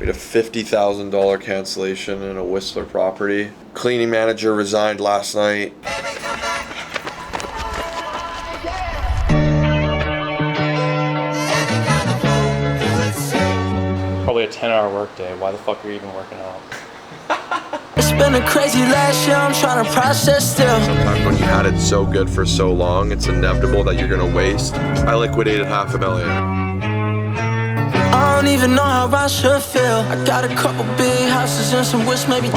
We had a $50,000 cancellation in a Whistler property. Cleaning manager resigned last night. Probably a 10-hour workday. Why the fuck are you even working out? It's been a crazy last year, I'm trying to process still. Sometimes when you had it so good for so long, it's inevitable that you're gonna waste. I liquidated $500,000. I don't even know how I should feel. I got a couple big houses and some wish maybe.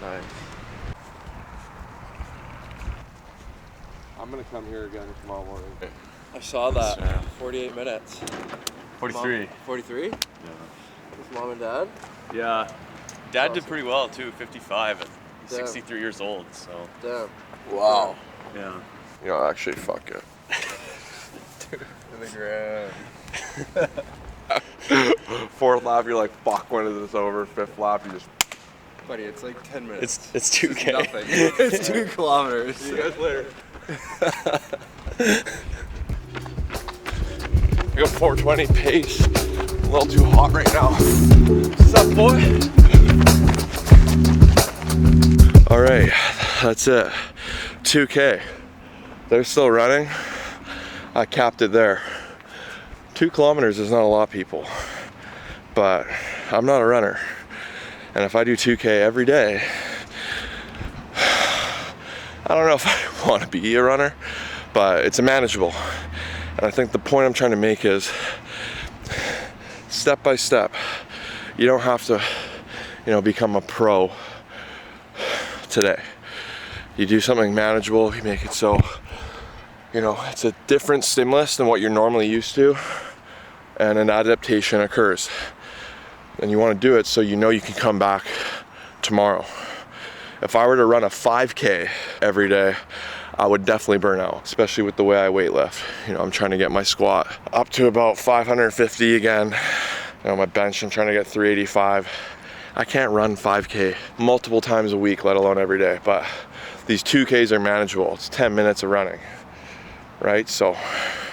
Nice. I'm gonna come here again tomorrow morning. I saw that. 48 minutes. 43. 43? Yeah. With mom and dad? Yeah. Dad did pretty well too, 55 and he's Damn. 63 years old, so. Damn. Wow. Yeah. You know, actually, fuck it. In the ground. Fourth lap, you're like, fuck, when is this over? Fifth lap, you just... Buddy, it's like 10 minutes. It's 2K. Nothing. It's 2 kilometers. See you guys later. I got 420 pace. A little too hot right now. What's up, boy? All right, that's it. 2K. They're still running. I capped it there. 2 kilometers is not a lot, people. But I'm not a runner. And if I do 2K every day, I don't know if I want to be a runner, but it's manageable. And I think the point I'm trying to make is step by step. You don't have to, become a pro today. You do something manageable, you make it so, it's a different stimulus than what you're normally used to, and an adaptation occurs. And you want to do it so you know you can come back tomorrow. If I were to run a 5K every day, I would definitely burn out, especially with the way I weight lift. I'm trying to get my squat up to about 550 again. My bench, I'm trying to get 385. I can't run 5K multiple times a week, let alone every day, but these 2Ks are manageable. It's 10 minutes of running, right? So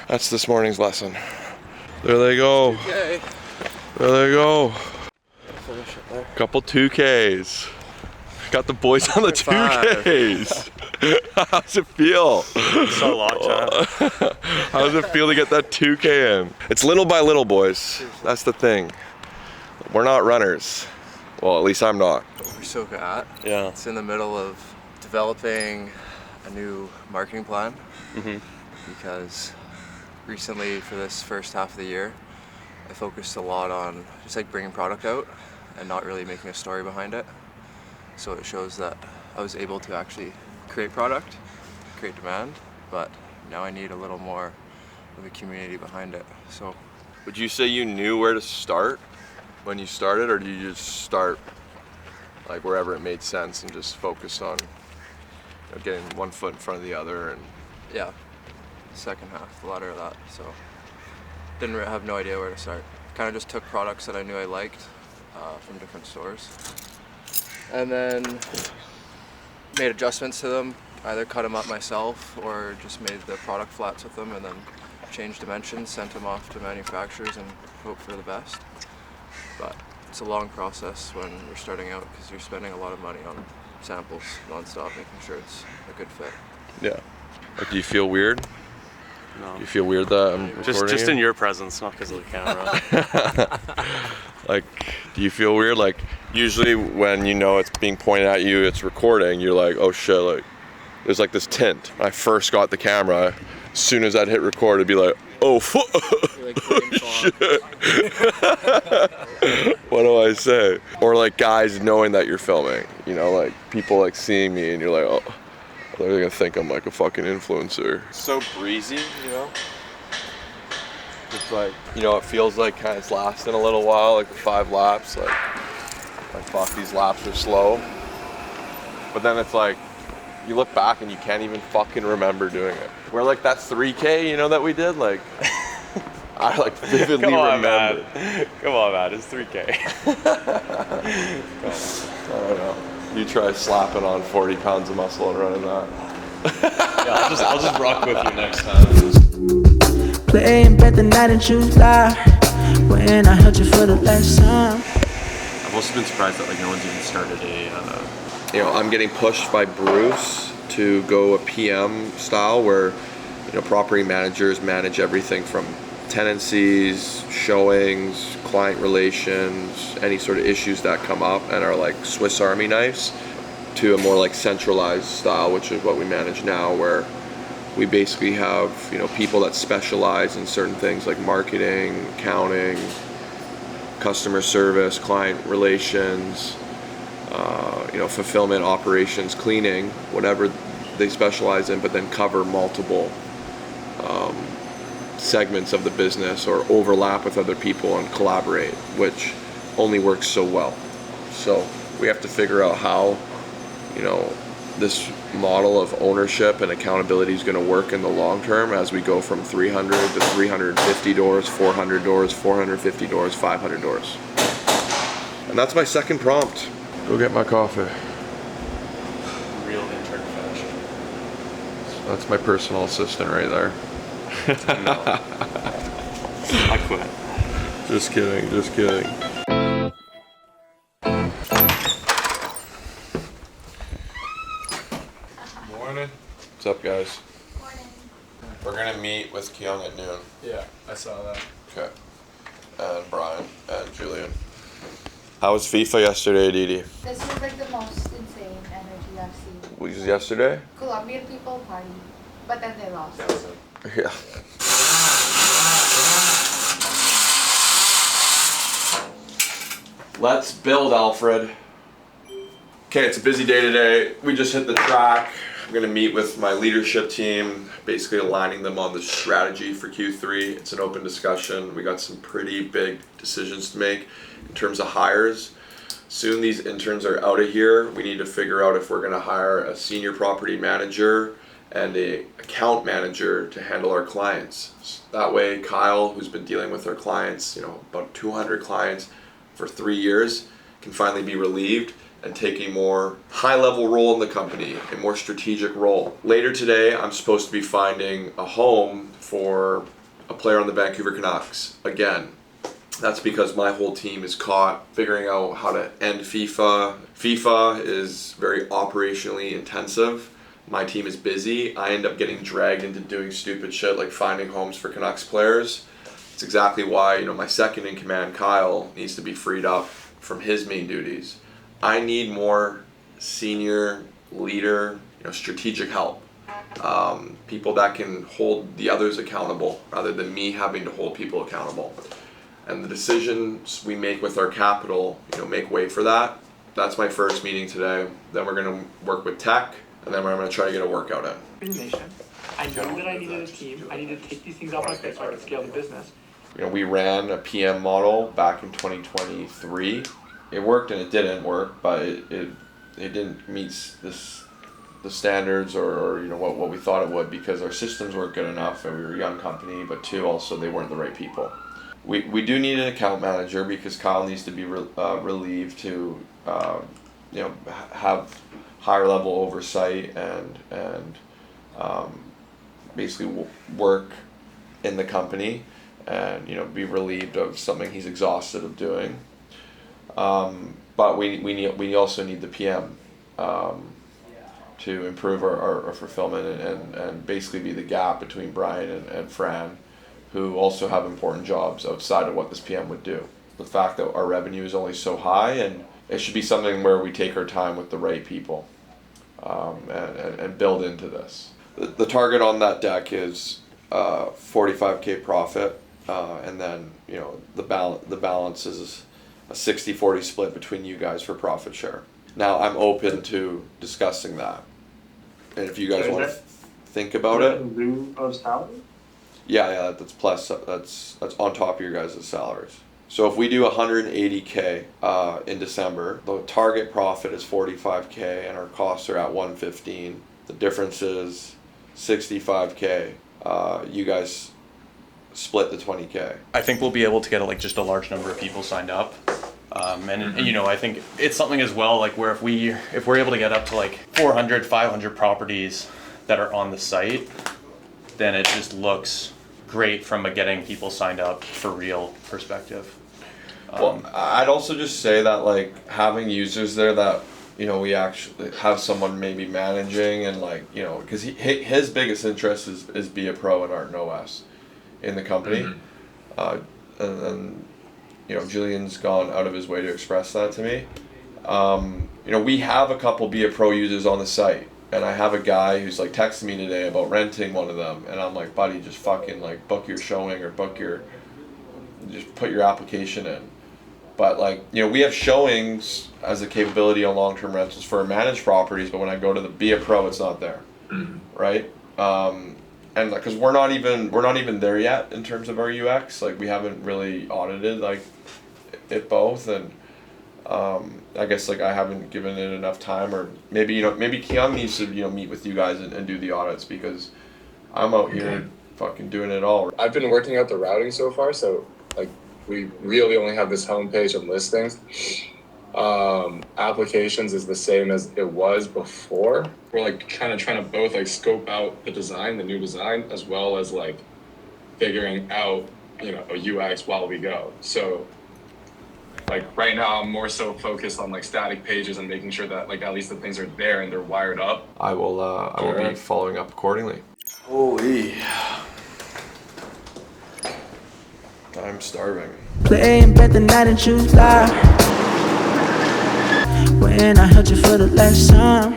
that's this morning's lesson. There they go. 2K. There they go. Finish it there. Couple 2Ks. Got the boys on the 2Ks. How's it feel? It's a lot, John. How does it feel to get that 2K in? It's little by little, boys. That's the thing. We're not runners. Well, at least I'm not. We're so good. Yeah. It's in the middle of developing a new marketing plan. Because recently, for this first half of the year, I focused a lot on just like bringing product out and not really making a story behind it. So it shows that I was able to actually create product, create demand, but now I need a little more of a community behind it. So, Would you say you knew where to start when you started, or do you just start like wherever it made sense and just focus on getting one foot in front of the other? And yeah, second half, the latter of that. So didn't have no idea where to start. Kind of just took products that I knew I liked from different stores, and then made adjustments to them, either cut them up myself or just made the product flats with them, and then changed dimensions, sent them off to manufacturers and hope for the best. But it's a long process when you're starting out because you're spending a lot of money on samples non-stop, making sure it's a good fit. yeah, like, do you feel weird? No. Do you feel weird that I'm recording Just you? in your presence, not because of the camera. Like, do you feel weird? Like, usually when it's being pointed at you, it's recording, you're like, oh shit, like, there's like this tint. When I first got the camera, as soon as I'd hit record, it'd be like, oh, You're like brain fog. what do I say? Or like guys knowing that you're filming, like people like seeing me and you're like, oh, they're gonna think I'm like a fucking influencer. It's so breezy, It's like, it feels like kind of it's lasting a little while, like the 5 laps, like fuck, these laps are slow. But then it's like, you look back and you can't even fucking remember doing it. Where like that 3K, that we did, like, I like vividly remember. Come on, man, it's 3K. I don't know. You try slapping on 40 pounds of muscle and running that. Yeah, I'll just rock with you next time. Playing bet the night and choose life. When I held you for the last time. I've also been surprised that like no one's even started I'm getting pushed by Bruce to go a PM style where, property managers manage everything from tenancies, showings, client relations, any sort of issues that come up and are like Swiss Army knives, to a more like centralized style, which is what we manage now, where we basically have, people that specialize in certain things like marketing, accounting, customer service, client relations, fulfillment, operations, cleaning, whatever they specialize in, but then cover multiple segments of the business or overlap with other people and collaborate, which only works so well. So we have to figure out how, this model of ownership and accountability is going to work in the long term as we go from 300 to 350 doors, 400 doors, 450 doors, 500 doors. And that's my second prompt. Go get my coffee. real intern fashion. That's my personal assistant right there. I quit. Just kidding, just kidding. Morning. What's up, guys? Morning. We're gonna meet with Kyung at noon. Yeah, I saw that. Okay. And Brian and Julian. How was FIFA yesterday, Didi? This was like the most insane energy I've seen. Was it yesterday? Colombian people party, but then they lost. Yeah. Let's build, Alfred. Okay, it's a busy day today. We just hit the track. I'm gonna meet with my leadership team, basically aligning them on the strategy for Q3. It's an open discussion. We got some pretty big decisions to make in terms of hires. Soon these interns are out of here. We need to figure out if we're gonna hire a senior property manager and a account manager to handle our clients. That way, Kyle, who's been dealing with our clients, about 200 clients for 3 years, can finally be relieved and take a more high-level role in the company, a more strategic role. Later today, I'm supposed to be finding a home for a player on the Vancouver Canucks. Again, that's because my whole team is caught figuring out how to end FIFA. FIFA is very operationally intensive. My team is busy. I end up getting dragged into doing stupid shit like finding homes for Canucks players. It's exactly why, my second in command, Kyle, needs to be freed up from his main duties. I need more senior leader, strategic help. People that can hold the others accountable rather than me having to hold people accountable. And the decisions we make with our capital, make way for that. That's my first meeting today. Then we're gonna work with tech, and then we're gonna try to get a workout in. I knew that I needed a team. I needed to take these things off my plate so I could scale the business. We ran a PM model back in 2023. It worked and it didn't work, but it didn't meet the standards or what we thought it would, because our systems weren't good enough and we were a young company, but two, also they weren't the right people. We do need an account manager because Kyle needs to be relieved to have higher level oversight and basically work in the company and be relieved of something he's exhausted of doing. But we also need the PM to improve our fulfillment and basically be the gap between Brian and Fran, who also have important jobs outside of what this PM would do. The fact that our revenue is only so high, and it should be something where we take our time with the right people and build into this. The target on that deck is 45K profit, and then the balance is a 60-40 split between you guys for profit share. Now I'm open to discussing that, and if you guys want to think about it. In lieu of salary? Yeah, that's plus. That's on top of your guys' salaries. So if we do 180K in December, the target profit is 45K, and our costs are at 115. The difference is 65K. You guys split the 20K. I think we'll be able to get just a large number of people signed up. And you know, I think it's something as well, like where if we're able to get up to like 400, 500 properties that are on the site, then it just looks great from a getting people signed up for real perspective. Well, I'd also just say that like having users there that, you know, we actually have someone maybe managing and like, you know, because his biggest interest is be a pro in Art and OS in the company. And you know, Julian's gone out of his way to express that to me. You know, we have a couple be a pro users on the site, and I have a guy who's like texting me today about renting one of them, and I'm like, buddy, just fucking like book your showing or just put your application in. But like, you know, we have showings as a capability on long-term rentals for managed properties, but when I go to the be a pro, it's not there, right? And because we're not even there yet in terms of our UX. Like we haven't really audited like it both, and I guess like I haven't given it enough time, or maybe Keong needs to, you know, meet with you guys and do the audits, because I'm out here fucking doing it all. I've been working out the routing so far, so like we really only have this homepage and listings. Applications is the same as it was before. We're like trying to both like scope out the new design, as well as like figuring out, you know, a UX while we go. So like right now I'm more so focused on like static pages and making sure that like at least the things are there and they're wired up. I will be following up accordingly. Holy, I'm starving. Playing bet the night and choose life. When I held you for the last time,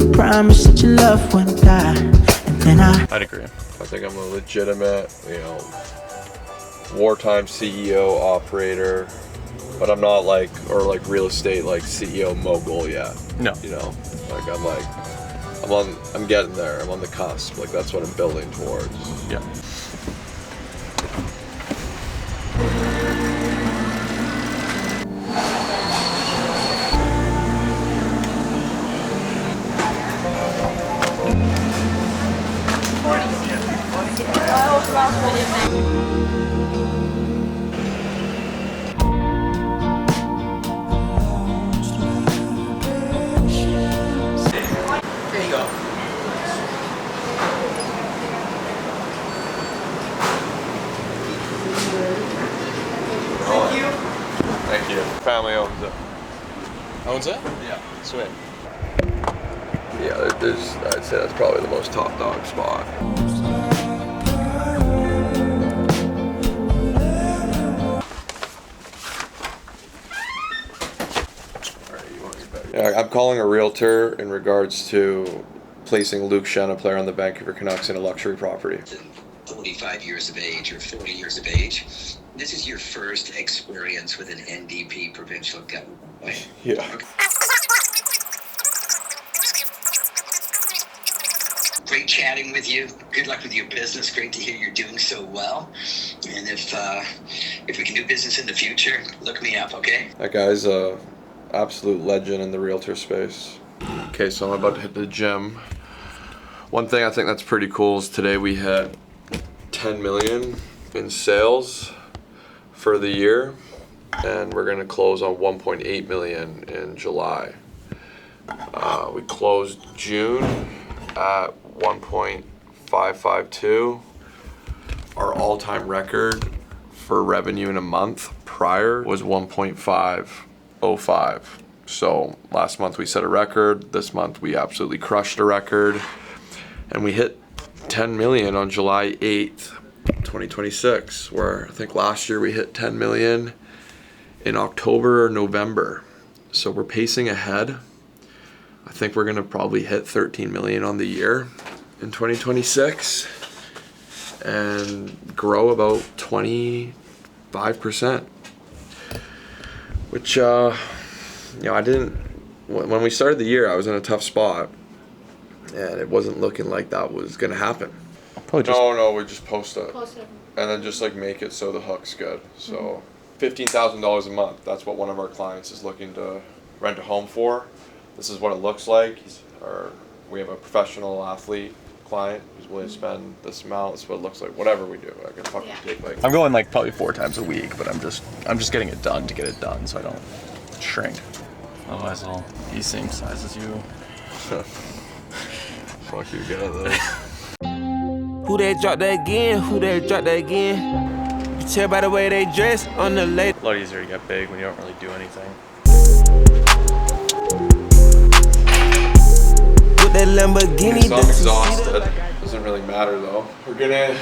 you promised that your love wouldn't die. And then I'd agree. I think I'm a legitimate, you know, wartime CEO operator, but I'm not like real estate like CEO mogul yet. No. You know, I'm getting there. I'm on the cusp. Like that's what I'm building towards. Yeah. Thank you. Family owns it. Owns it? Yeah. Sweet. Yeah, I'd say that's probably the most top dog spot. Yeah, I'm calling a realtor in regards to placing Luke Shen, a player on the Vancouver Canucks, in a luxury property. 45 years of age or 40 years of age. This is your first experience with an NDP provincial government, right? Yeah. Okay. Great chatting with you. Good luck with your business. Great to hear you're doing so well. And if we can do business in the future, look me up, okay? That guy's a absolute legend in the realtor space. Okay, so I'm about to hit the gym. One thing I think that's pretty cool is today we had 10 million in sales for the year, and we're gonna close on 1.8 million in July. We closed June at 1.552. Our all-time record for revenue in a month prior was 1.505. So last month we set a record. This month we absolutely crushed a record, and we hit 10 million on July 8th, 2026, where I think last year we hit 10 million in October or November. So we're pacing ahead. I think we're gonna probably hit 13 million on the year in 2026 and grow about 25%, which, you know, when we started the year, I was in a tough spot, and it wasn't looking like that was gonna happen. No, we just post it. And then just like make it so the hook's good. So $15,000 a month, that's what one of our clients is looking to rent a home for. This is what it looks like. We have a professional athlete client who's willing to spend this amount. That's what it looks like. Whatever we do, I can fucking take like. I'm going like probably 4 times a week, but I'm just getting it done to get it done, so I don't shrink. Otherwise, I'll be same size as you. Fuck you, get out of those. Who that drop that again? Who that drop that again? You tell by the way they dress on the late. A lot easier to get big when you don't really do anything. With that Lamborghini. So I'm exhausted. Doesn't really matter though. We're gonna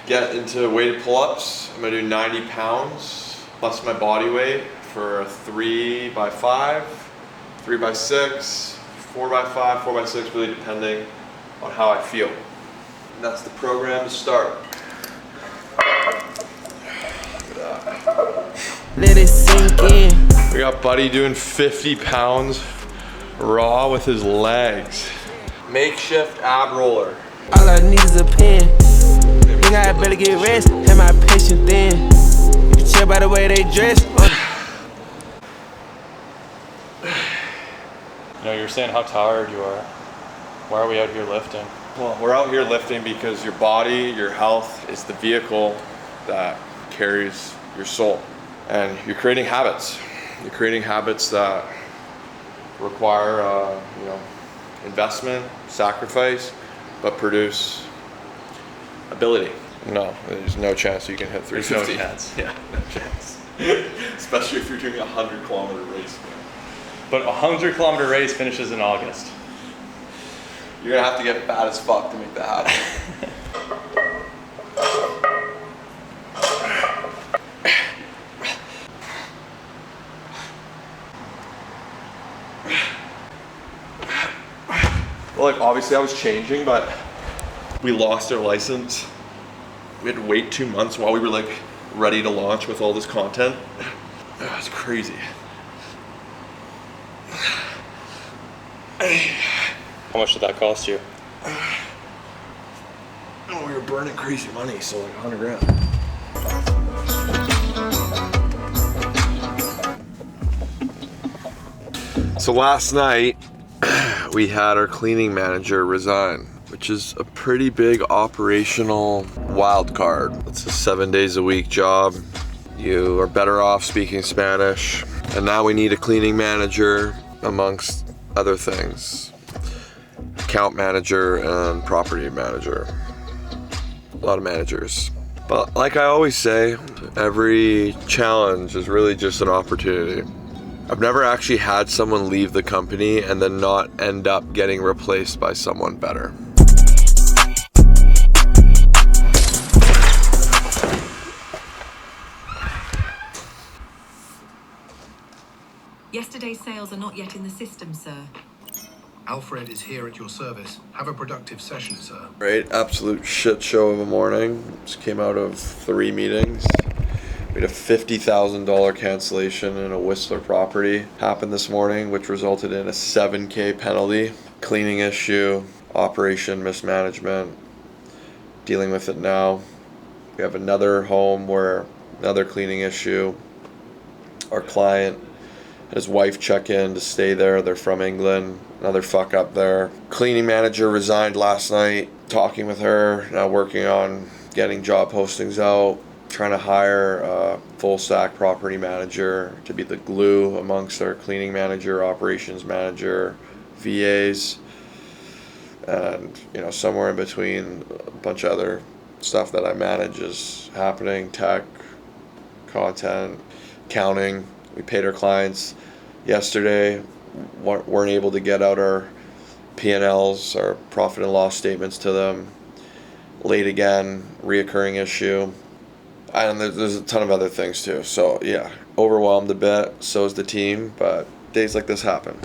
get into weighted pull-ups. I'm gonna do 90 pounds plus my body weight for a 3x5, 3x6, 4x5, 4x6, really depending on how I feel. And that's the program to start. Let it sink in. We got Buddy doing 50 pounds raw with his legs. Makeshift ab roller. All I need is a pen. Think I better get rest. Have my patience then. You can tell by the way they dress. You know, you're saying how tired you are. Why are we out here lifting? Well, we're out here lifting because your body, your health is the vehicle that carries your soul. And you're creating habits. You're creating habits that require, investment, sacrifice, but produce ability. No, there's no chance you can hit 350. There's no chance. Yeah, no chance. Especially if you're doing a 100-kilometer race. But a 100-kilometer race finishes in August. You're gonna have to get fat as fuck to make that happen. Well, like obviously I was changing, but we lost our license. We had to wait 2 months while we were like ready to launch with all this content. It's crazy. How much did that cost you? Oh, we were burning crazy money, so like 100 grand. So last night, we had our cleaning manager resign, which is a pretty big operational wild card. It's a 7 days a week job. You are better off speaking Spanish. And now we need a cleaning manager amongst other things. Account manager and property manager. A lot of managers. But like I always say, every challenge is really just an opportunity. I've never actually had someone leave the company and then not end up getting replaced by someone better. Yesterday's sales are not yet in the system, sir. Alfred is here at your service. Have a productive session, sir. Right, absolute shit show of a morning. Just came out of 3 meetings. We had a $50,000 cancellation in a Whistler property happened this morning, which resulted in a $7,000 penalty. Cleaning issue, operation mismanagement, dealing with it now. We have another home where another cleaning issue. Our client and his wife check in to stay there. They're from England. Another fuck up there. Cleaning manager resigned last night. Talking with her, now working on getting job postings out. Trying to hire a full stack property manager to be the glue amongst our cleaning manager, operations manager, VAs, and somewhere in between a bunch of other stuff that I manage is happening. Tech, content, accounting. We paid our clients yesterday, weren't able to get out our P&Ls, our profit and loss statements to them. Late again, reoccurring issue. And there's a ton of other things too. So yeah, overwhelmed a bit, so is the team, but days like this happen.